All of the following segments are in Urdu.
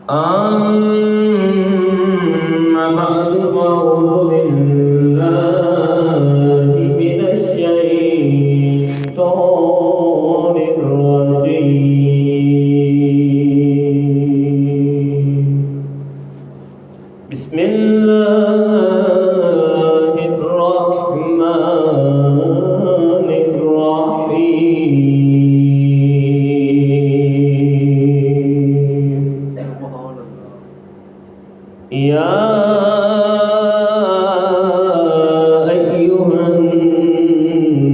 أما بعد فأعوذ بالله من الشيطان الرجيم. بسم الله الرحمن الرحيم. يا أيها النبي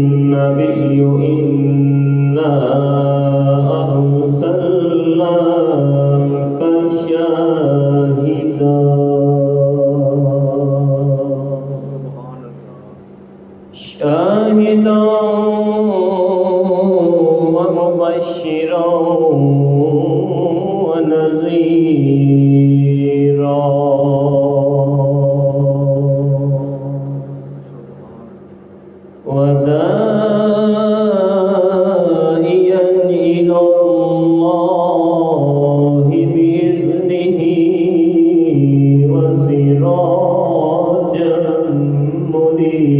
إنا أرسلناك شاهدا ومبشرا ونذيرا وداعيا إلى الله بإذنه وسراجا منيرا.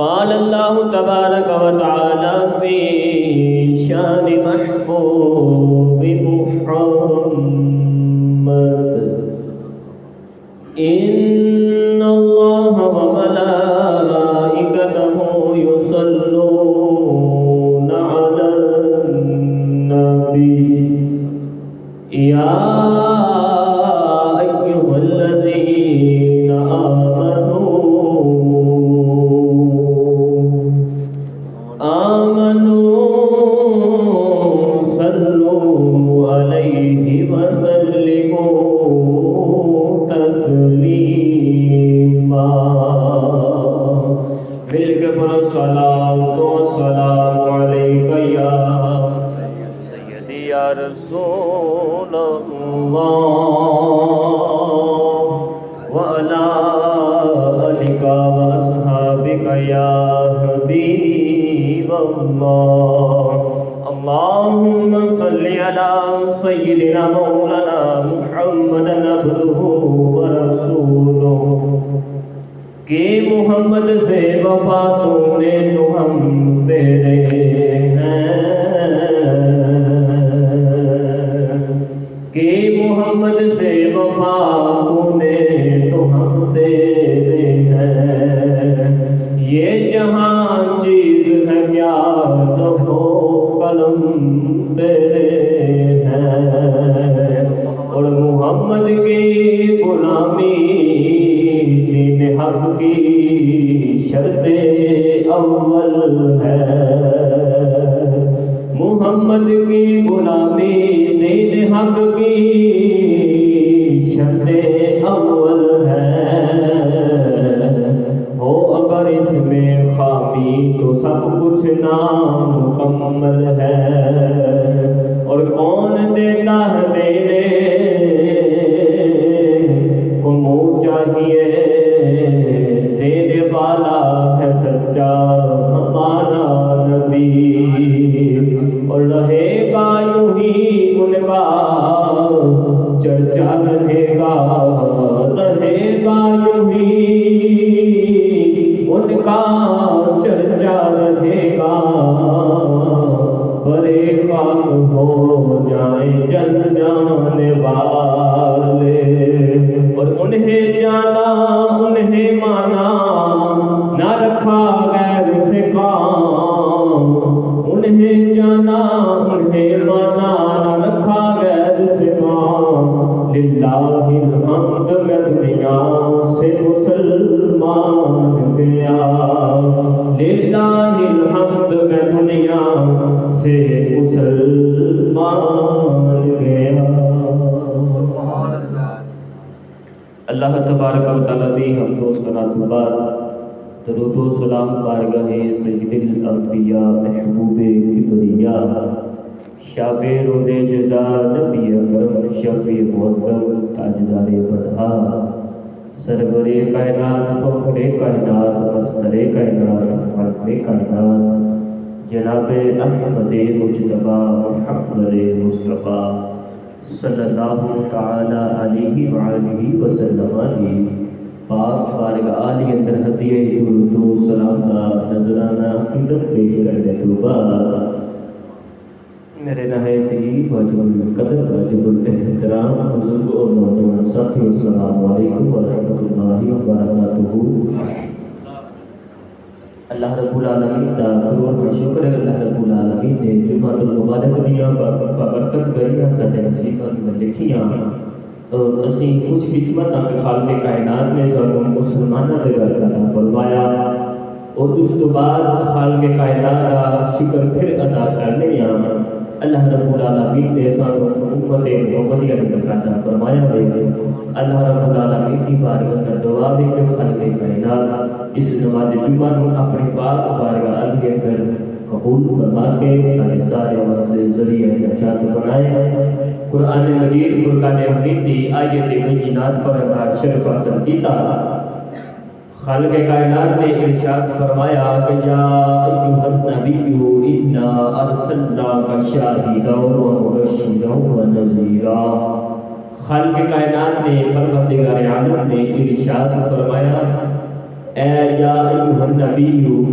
قال الله تبارك وتعالى في شان محبوب محمد: إن الله وملائكته يصلون على النبي يا أيها الذين آمنوا صلوا عليه وسلموا تسلیما. مل کے پڑھو صلاۃ و سلام علیک یا سیدی یا رسول اللہ وعلی آلک واصحابک یا حبیب اللہ. اللهم صل على سيدنا مولانا محمد عبده ورسوله کہ محمد سے وفا تو نے تو ہم تیرے ہیں، کہ محمد سے وفا تو نے تو ہم تیرے ہیں. یہ جہاں چیز ہے کیا تو ہو قلم تیرے ہیں، اور محمد کی غلامی دین حق کی شرط اول ہے. محمد کی غلامی دین حق کی شرط اول ہے. ہو اگر اس میں خامی تو سب کچھ نامکمل ہے. اور کون دیتا ہے دینے کو منہ چاہیے، دینے والا ہے سچا ہمارا نبی. اور رہے گا یوں ہی ان کا چرچا، رہے گا یوں ہی ان کا چرچا رہے گا. بڑے خاک ہو جائیں جل جانے والے، اور انہیں جانا انہیں مانا نہ رکھا غیر سے کام. انہیں جانا انہیں مانا نہ رکھا غیر سے کام. للہ الحمد میں دنیا سے مسلمان گیا، للہ الحمد میں دنیا سے مسلمان گیا. اللہ تبارک و تعالیٰ دی حمد و ثنا کے بعد درود و سلام بارگاہ سید الانبیاء محبوب کبریا شافع رود جزا نبی اکرم شفیع معظم تاجدار بدھا سرور کائنات فخر کائنات مصدر کائنات حق کائنات جناب احمد مجتبی محمد مصطفیٰ صلی اللہ تعالی علیہ وآلہ وسلم کی پاک بارگاہ عالی اندر ہدیہ درود و سلام کا نذرانہ عقیدت پیش کرنے تو بعد میرے نہایت ہی واجب القدر واجب الاحترام بزرگ اور نوجوان ساتھیو، السلام علیکم ورحمۃ اللہ وبرکاتہ۔ اللہ رب العالمین دا کروڑ شکر ہے، اللہ رب العالمین نے جمعۃ المبارک دیاں برکت کریاں ساڈے نصیباں میں لکھیاں اور اسی خوش قسمت ہاں کہ خالق کائنات نے سانوں مسلماناں دے گھر عطا فرمایا اور اس تو بعد خالق کائنات دا شکر پھر ادا کرنے ہاں اللہ رب العالمین نے سانوں امت محمدیہ دے گھر عطا فرمایا ہے۔ اللہ رب العالمین کی بارگاہ میں دعا ہے کہ خالق کائنات اس نماز جمعہ کو اپنی پاک بارگاہ عالی اندر قبول فرما کے سارے واسطے ذریعہ نجات بنائے۔ قرآن مجید فرقان حمید کی آیت بینات پر اگر شرف حاصل کیتا، خالق کائنات نے ارشاد فرمایا کہ یا ایھا النبی انا ارسلناک شاہدا ومبشرا ونذیرا۔ خالق کائنات نے پروردگار عالم نے ارشاد فرمایا اے یا ایھا النبی،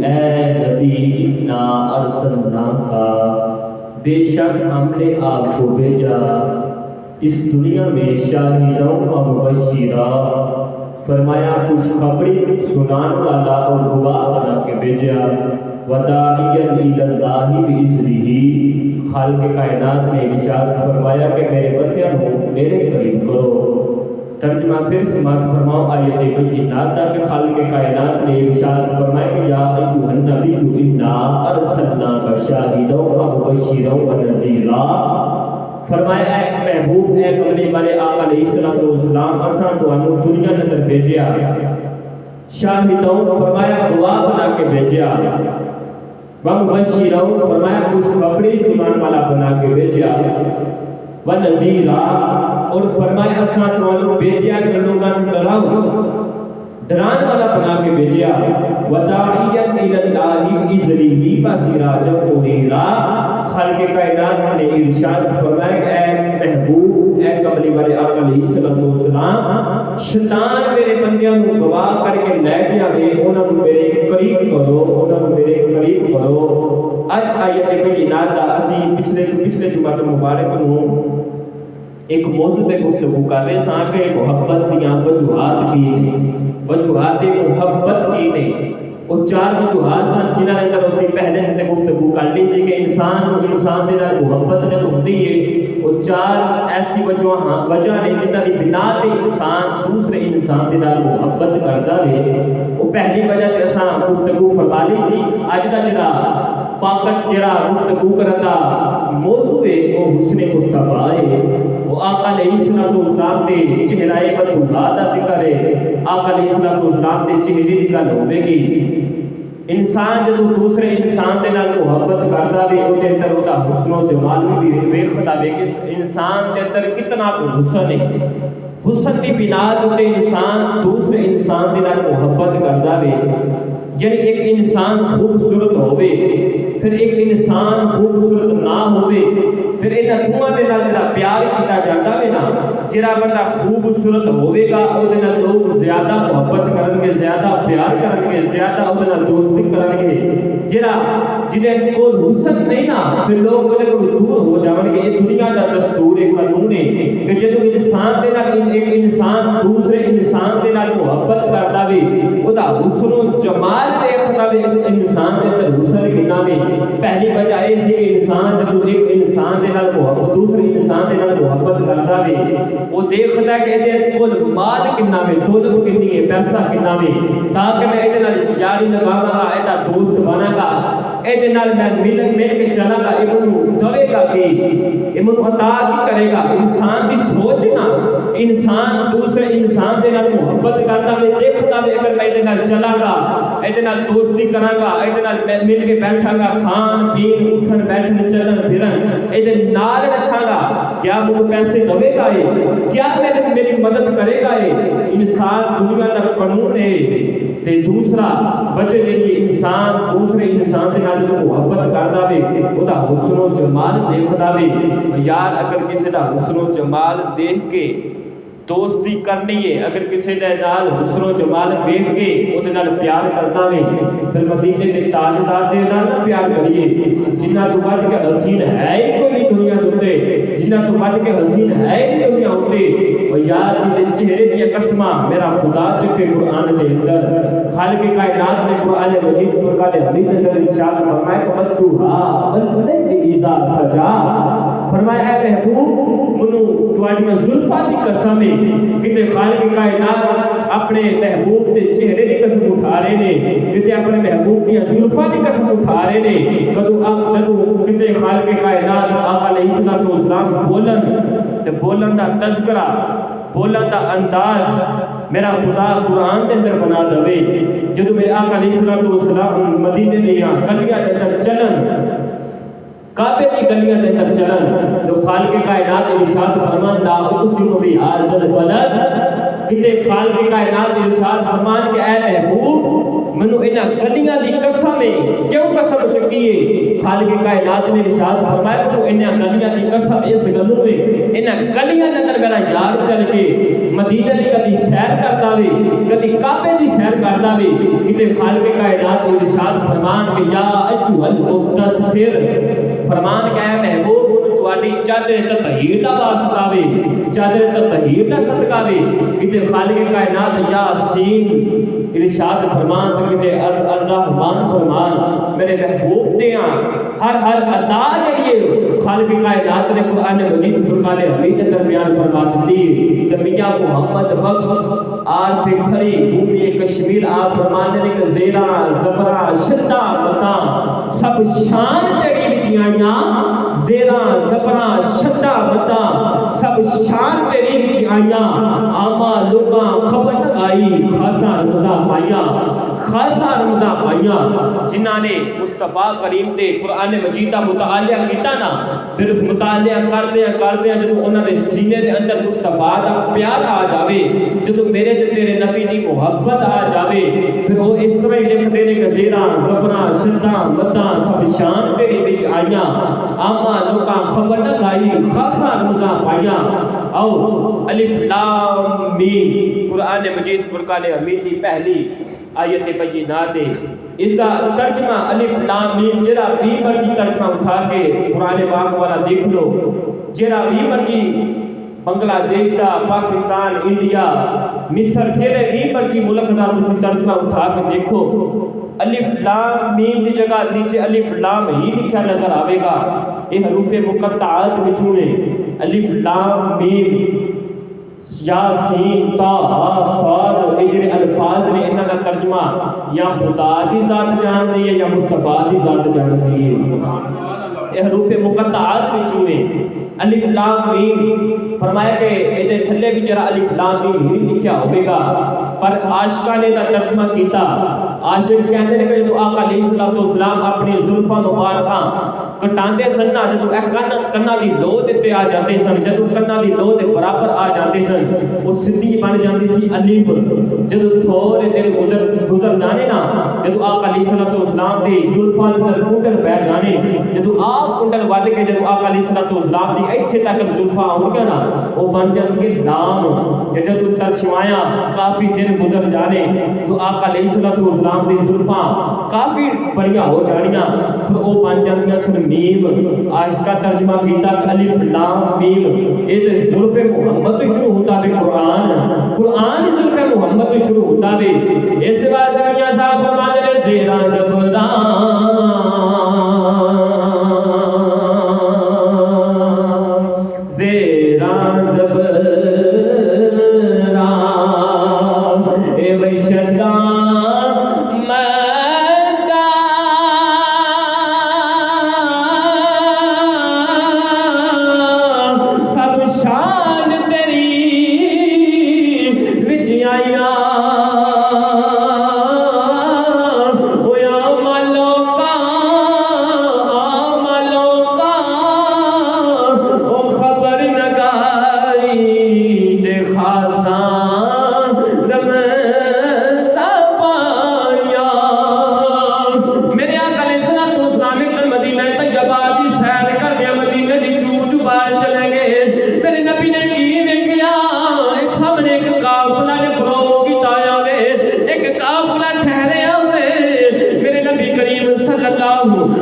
اے نبی، انا ارسلناک، بے شک ہم نے آپ کو بھیجا اس دنیا میں شاہدا و مبشرا، فرمایا خوشخبری سنان والا اور گواہ بنا کے بھیجا، وداعیا الی اللہ باذنہ۔ خالق کائنات نے ارشاد فرمایا کہ میرے بندیاں کو میرے قریب کرو۔ ترجمہ پھر سماعت فرماؤ آیت بینات دا کہ خالق کائنات نے ارشاد فرمایا کہ یا ایھا النبی انا ارسلناک شاہدا و مبشرا ونذیرا۔ فرمایا اے محبوب، اے کملی والے آقا علیہ السلام، اساں تانوں دنیا دے اندر بھیجیا شاہدا، فرمایا گواہ بنا کے بھیجیا، ومبشرا، فرمایا خوشخبری سنان والا بنا کے بھیجیا، ونذیرا، اور فرمایا اساں تانوں بھیجیا کہ لوگاں نوں ڈراؤ، ڈران والا بنا کے بھیجیا، وداعیا الی اللہ باذنہ وسراجا منیرا۔ خالق کائنات نے ارشاد فرمایا کہ اے محبوب، اے کملی والے آقا علیہ السلام، شیطان میرے بندیاں کو گواہ کر کے لے گیا ہے، انہاں کو میرے قریب کرو، انہاں کو میرے قریب کرو۔ اج آیت بینات دا اسی پچھلے جمعہ مبارک نوں ایک موضوع تے گفتگو کر رہے ساں کہ محبت دیاں وجوہات کی نے، وجوہات محبت کی نے۔ اور چار وجوہات سن جنہاں اندر اسی پہلے ہتے گفتگو کر لی سی کہ انسان دے نال محبت نہیں ہوندی ہے، اور چار ایسی وجہ نے جنہاں دی بنا تے انسان دوسرے انسان دے نال محبت کردا ہے۔ وہ پہلی وجہ تے اساں گفتگو فرما لی سی۔ اج دا جڑا پاکٹ جڑا گفتگو کرن دا موضوع ہے وہ حسن مصطفیٰ ہے، وہ آقا علیہ السلام دے چہرہ بطولہ دا ذکر ہے۔ آقا علیہ السلام دے چہرے دی گل ہوے گی۔ انسان جدو دوسرے انسان دے نال محبت کردا وے، او دے اندر اودا حسن و جمال بھی ویکھدا وے کہ اس انسان دے اندر کتنا حسن ہے۔ حسن دی بنا تے انسان دوسرے انسان دے نال محبت کردا وے۔ یعنی ایک انسان خوبصورت ہوے، پھر ایک انسان خوبصورت نہ ہوے، پھر انہاں دوواں دے نال جڑا پیار کیتا جاندا وے نا، جڑا بندہ خوبصورت ہوے گا او دے نال لوگ زیادہ محبت کرن گے، زیادہ پیار کرن گے، زیادہ او دے نال دوستی کرن گے۔ جڑا جدے کول حسن نہیں نا، پھر لوگ اودے کول دور ہو جاون گے۔ یہ دنیا دا دستور ہے، قانون ہے کہ جدو انسان دے نال ایک انسان دوسرے انسان دے نال محبت کردا وے، اودا حسن و جمال دیکھدا وے، اس انسان دے اندر حسن کتنا وے۔ پہلی وجہ یہ سی کہ انسان جدو ایک انسان دے نال محبت دوسرے انسان دے نال محبت کردا وے، وہ دیکھدا ہے کہ ایدے کول مال کتنا وے، دولت کتنی ہے، پیسہ کتنا وے، تاکہ میں ایدے نال یاری لگاواں گا، ایدا دوست بناں گا، ایدے نال میں مل کے چلاں گا، اینوں دوے گا کہ اینوں عطا کی کرے گا۔ انسان دی سوچ نا، انسان دوسرے انسان دے نال محبت کردا وے، دیکھدا وے اگر میں ایدے نال چلاں گا، ایدے نال دوستی کراں گا، ایدے نال مل کے بیٹھاں گا، کھان پین اٹھن بیٹھن چلن پھرن ایدے نال رکھاں گا، کیا مجھے پیسے دوے گا ہے، کیا میری مدد کرے گا ہے۔ انسان دنیا دا قانون ہے، تے دوسرا وجہ جی انسان دوسرے انسان کے نال محبت کردا وے او دا حسن و جمال دیکھدا وے. یار اگر کسی دا حسن و جمال دیکھ کے دوستی کرنی ہے, اگر کسی دے نال حسن و جمال دیکھ کے او دے نال پیار کرنا وے, پھر مدینے دے تاجدار دے نال نہ پیار کریے جنہ تو ود کے حسین ہے ہی کوئی نہیں دنیا تے, جنہ تو ود کے حسین ہے ہی نہیں دنیا تے. او یار دے چہرے دی قسماں میرا خدا چکے قرآن دے اندر خالق کائنات نے قرآن مجید فرقان حمید اندر ارشاد فرمایا کہ مدھوہا واللیل اذا سجا, فرمایا اے محبوب منو تواڈیاں زلفاں دی قسم ہے کتے خالق کائنات اپنے محبوب دے چہرے دی قسم اٹھا رہے نے, کتے اپنے محبوب دی زلفاں دی قسم اٹھا رہے نے. کدو کتے خالق کائنات آقا علیہ الصلوۃ والسلام بولن تے بولن دا تذکرہ بولن دا انداز میرا خدا قرآن دے اندر بنا دے. جدو میرے آقا علیہ الصلوۃ والسلام مدینے دیاں گلیاں دے اندر چلن, کعبے کی گلیاں دے اندر چلن, تو خالق کائنات ارشاد فرمان لا اقسم بہذا البلد, کتے خالق کائنات ارشاد فرمان کہ اے محبوب منو انہاں گلیاں دی قسم ہے, کیوں قسم چکی ہے؟ خالق کائنات نے ارشاد فرمایا منو انہاں گلیاں دی قسم اس گلوں ہے انہاں گلیاں دے اندر میرا یار چل کے مدینہ دی کدی سیر کردا وے کدی کعبے دی سیر کردا وے, کتے خالق کائنات نے ارشاد فرمان کہ یا ایھا المدثر, فرمان کہ اے محبوب تواڈی چادر تطہیر دا واسطہ وے, چادر تطہیر دا صدقہ وے. کتے خالق کائنات یاسین ارشاد فرمان کتے الرحمن فرمان میرے محبوب دیاں ہر ادا جڑی ہے خالق کائنات نے قرآن مجید فرقان حمید اندر بیان فرما دی. میاں محمد بخش عارف کھری بھومی کشمیر آپ فرمانے نے کہ زیرا زبرا شدہ متا سب شان تیری وچ آئیاں, زیرا زبرا شدہ متا سب شان تیری وچ آئیاں, آما لوگاں خبر آئی خاصا رمضان پائیاں, خاصا رمضان پائیاں. جنہاں نے مصطفیٰ کریم تے قرآن مجید دا مطالعہ کیتا نا, پھر مطالعہ کردیاں جدوں انہاں دے سینے دے اندر مصطفیٰ دا پیار آ جاوے, جدوں میرے تے تیرے نبی دی محبت آ جاوے, پھر وہ اس طرح ہی لکھ دے نے کہ زیرا زبرا شدہ متا سب شان تیری وچ آئیاں, آما لوکاں خبر نہ لائی خاصا رمضان پائیاں. او الف لام میم قرآن مجید فرقان حمید دی پہلی آیت بینات ہے. اس کا ترجمہ الف لام میم جرا بھی مرضی ترجمہ اٹھا کے قرآن پاک والا دیکھ لو, جرا بھی مرضی بنگلہ دیش دا, پاکستان, انڈیا, مصر, جڑے بھی مرضی ملک دا تسی ترجمہ اٹھا کے دیکھو, الف لام میم دی جگہ نیچے الف لام ہی لکھا نظر آئے گا. یہ حروف مقطعات وچوں نے الف لام میم یاسین طٰ صاد, یہ الفاظ نے انہاں دا ترجمہ یا خدا دی ذات جان دی ہے یا مصطفیٰ دی ذات جان دی ہے. یہ حروف مقطعات وچوں نے الف لام میم فرمایا کہ اے تھلے بھی جرا الف لام میم ہی لکھیا ہوے گا, پر عاشقاں نے دا ترجمہ کیتا. عاشق کہندے نے کہ جو آقا علیہ الصلوۃ والسلام اپنی زلفاں مبارکاں کٹاندے سن نا, جدوں کنا دی لو تے آ جاندے سن, جدوں کنا دی لو دے برابر آ جاندے سن وہ سدھی بن جاندی سی الف. جدوں تھوڑے دیر گزر جانے نا, جدوں آقا علیہ الصلوۃ والسلام دی زلفاں دے کنڈل بیٹھ جانے, جدوں آپ کنڈل ود کے جدوں آقا علیہ الصلوۃ والسلام دی ایتھے تک زلفاں آؤں گا نا وہ بن جاندی ہے لام. جدوں ترشمایا کافی دن گزر جانے تو آقا علیہ الصلوۃ والسلام دی زلفاں کافی بڑیاں ہو جانیاں, پھر وہ بن جاندیاں سن میم. عاشقہ ترجمہ کیتا الف لام میم. یہ زلف محمد شروع ہوتا ہے قرآن زلف محمد شروع ہوتا ہے. اس بات میاں صاحب فرماتے ہیں زیرا زبرا زیرا زبرا اے وی شدہ مالو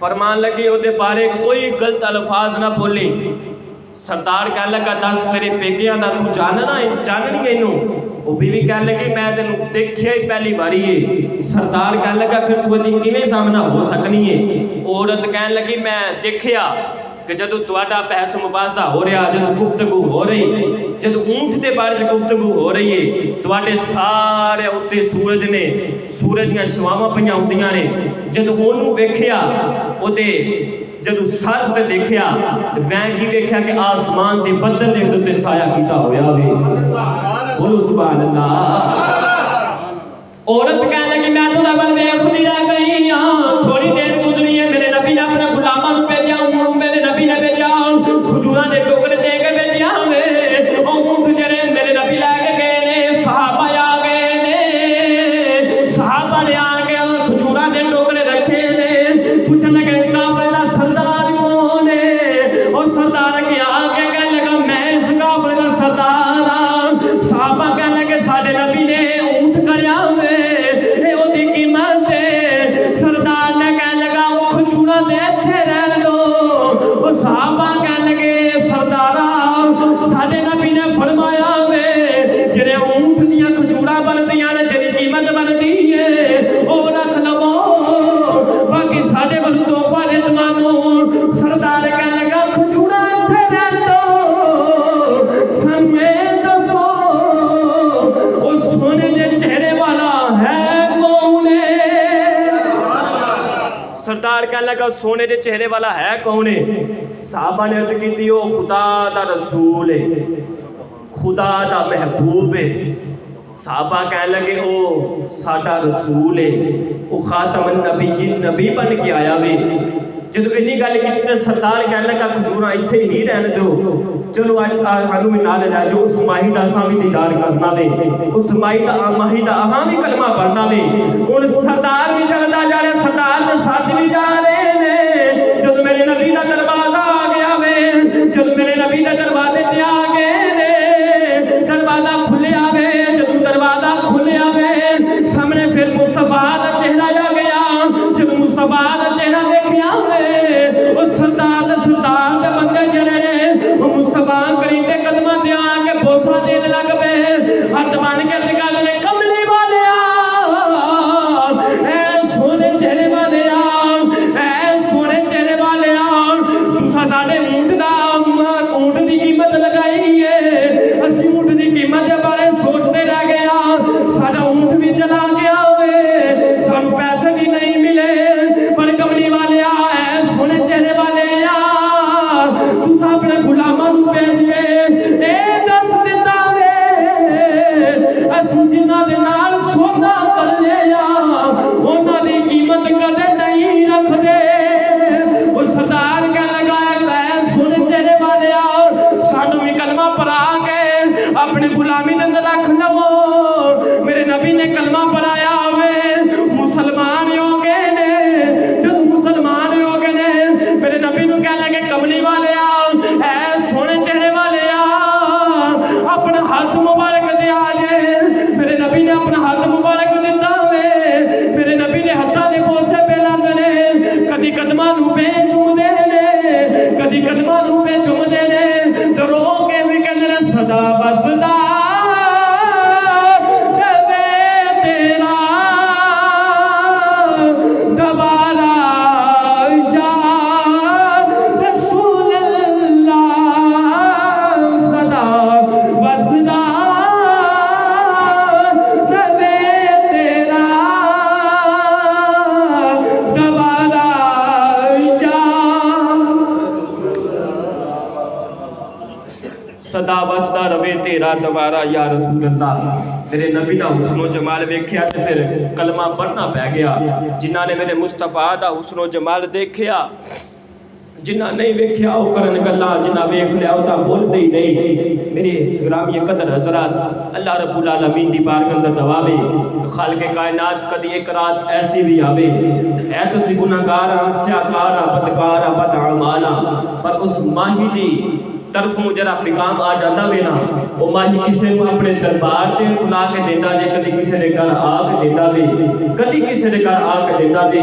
فرمان لگی او دے بارے کوئی غلط الفاظ نہ بولی. سردار کہنے لگا دس تیرے پیکیاں دا تو جاننی گئی نو. وہ بیوی کہنے لگی میں تینوں دیکھیا ہی پہلی باری ہے. سردار کہنے لگا پھر تو دی کیویں سامنا ہو سکنی ہے. عورت کہنے لگی میں دیکھیا کہ جدو تواڈا بحث مباحثہ ہو رہا, جدو گفتگو ہو رہی, جدو اونٹ دے بارے گفتگو ہو رہی ہے, تواڈے سارے اوتے سورج نے, سورج دیاں شعاواں پیاں ہوندیاں نے. جدو اونوں ویکھیا او دے جدو سر تے دیکھیا میں کی ویکھیا کہ آسمان دے بدل دے اوتے سایہ کیتا ہویا وے. بولو سبحان اللہ. عورت کہنے لگی میں تو رب ویکھ نہیں رہ گئی ہاں. تھوڑی دیر گزری ہے, میرے نبی نے اپنے غلاماں نوں بھیجا, میرے نبی نے بھیجا کھجوراں دے ٹوکرے دے کے بھیجیا وے. او اونٹ جڑے میرے نبی لے کے گئے نے, صحابہ آ گئے نے, صحابہ نے آ کے کھجوراں دے ٹوکرے رکھے نے. پوچھن لگے کعبے دا سردار کون ہے؟ اور سردار کے آ کے کہنے لگا میں اس کعبے دا سردار ہاں. صحابہ کہنے لگے ساڈے نبی نے اونٹ کریا وے, اے او دی قیمت ہے. سردار نے کہنے لگا او کھجوراں دے ایتھے رہن دو. او صحابہ کہنے لگے سردارا ساڈے نبی نے فرمایا وے جڑے اونٹ دیاں کھجوراں بندیاں نے جڑی قیمت بندی ہے او رکھ لو, باقی ساڈے کول تحفہ رضوانو. سردار کہنے لگا کھجوراں ایتھے رہن دو. سمجھ دسو او سونے دے چہرے والا ہے کون ہے؟ سردار کہنے لگا سونے دے چہرے والا ہے کون ہے؟ صحابہ نے عرض کی تھی او خدا دا رسول ہے, خدا دا محبوب ہے. صحابہ کہنے لگے او ساڈا رسول ہے, او خاتم النبی نبی بن کے آیا وے. جدو اتنی گل کی تے سردار کہنے لگا کھجوراں ایتھے ہی رہن دو. چلو اج سانوں بھی نال لے جو اس ماہی دا اساں بھی دیدار کرنا وے, اس ماہی دا اہاں بھی کلمہ پڑھنا وے. ہن سردار بھی چلدا جا رہا, سردار دے ساتھ بھی جا رہے نے. جدو میرے نبی دا دروازہ آ گیا وے, جدو میرے نبی دا دروازے تے آ گئے نے, دروازہ کھلیا وے. جدو دروازہ کھلیا وے سامنے پھر مصطفیٰ دا چہرہ آ گیا. جب مصطفیٰ دا چہرہ دیکھیا وے او سردار دے بندے جڑے نے او مصطفیٰ کریم دے قدماں تے آ کے بوسا دین لگ پے. ہاتھ بن کے نکال لے کملی والیا اے سونے چہرے والیا, اے سونے چہرے والیا, تساں ساڈے اونٹ دی قیمت لگائی ہے. اسی اونٹ دی قیمت دے بارے سوچتے رہ گئے ہاں. ساڈا اونٹ بھی چلا گیا ہوئے, سانوں پیسے بھی نہیں ملے. پر کملی والیا اے سونے چہرے والیا, تساں اپنے غلاماں نوں بھیج کے اے دس دتا وے اسی جنہاں دے نال سودا کر لیا انہاں دی قیمت کدے نہیں رکھدے. او سردار کہنے لگا اے سونے چہرے والیا سانوں بھی کلمہ پڑھا کے اپنی غلامی دے اندر رکھ لو. میرے نبی نے کلمہ پڑھایا ہوئے, مسلمان ہو گئے نے. جب مسلمان ہو گئے نے میرے نبی نو کہنے لگے کملی والیا اے سونے چہرے والیا اپنا ہاتھ مبارک دیا جے. میرے نبی نے اپنا ہاتھ مبارک دیتا ہوئے. میرے نبی نے ہاتھاں دے بوسے پہ لاندے نے, کدی قدماں نوں پہ چومدے نے, کدی قدماں نوں پہ چومدے نے. تے رو کے وی کہندے نے صدا بسدا صدا وسدا روے تیرا دوبارہ یا رسول اللہ. میرے نبی دا حسن و جمال ویکھیا تے پھر کلمہ پڑھنا پہ گیا. جنہاں نے میرے مصطفیٰ دا حسن و جمال دیکھیا, جنہاں نہیں ویکھیا او کرن گلاں, جنہاں ویکھ لیا او تاں بولدے ہی نہیں. میرے گرامی قدر حضرات, اللہ رب العالمین دی بارگاہ اندر دعا وے خالق کائنات کدی ایک رات ایسی بھی آوے اے تسی گناہگار ہاں, سیاکار ہاں, بدکار ہاں, بد اعمال ہاں, پر اس ماہی دی طرفوں جڑا پیغام آ جاتا وے نا او ماہی کسے کو اپنے دربار تے بلا کے دیندا جے کدی کسے دے گھر آ کے دیندا وے کدی کسے دے گھر آ کے دیندا وے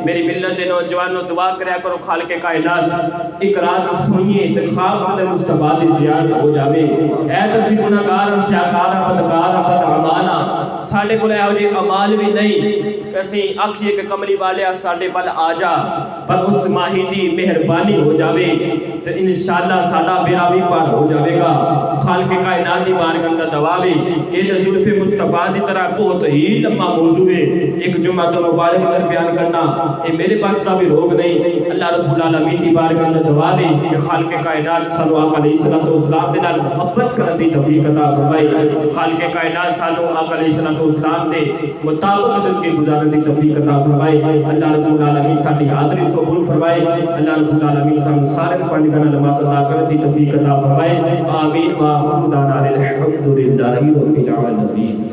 میری ملت دے نوجوانوں دعا کریا کرو خالق کائنات ایک رات سوئیے تے خواب والے مصطفیٰ دی زیارت ہو جاوے اے تسی گناہگار سیاکار بدکار بدعمالا ساڈے کول ایہو جے اعمال بھی نہیں اسی آکھیے کہ کملی والیا ساڈے ول آ جا پر اس ماہی دی مہربانی ہو جاوے تو انشاءاللہ ساڈا بیڑا بھی پار ہو جاوے گا خالق کائنات دی بارگاہ دا دعاوے یہ زلف مصطفیٰ دی طرح بہت ہی لمبا موضوع ہے ایک جمعہ تو مبارک در بیان کرنا یہ میرے پاس کا بھی روگ نہیں اللہ رب العالمین دی بارگاہ دا دعاوے کہ خالق کائنات صلو آقا علیہ الصلوۃ والسلام دے نال محبت کرن دی توفیق عطا فرمائے خالق کائنات صلو آقا علیہ الصلوۃ والسلام دے مطابق زندگی گزارن دی توفیق عطا فرمائے اللہ رب العالمین ساری حاضری قبول فرمائے اللہ رب العالمین سان سارے پڑھنے کا نماز ادا کرن دی توفیق عطا فرمائے آمین واخر دعوانا الحمدللہ رب العالمین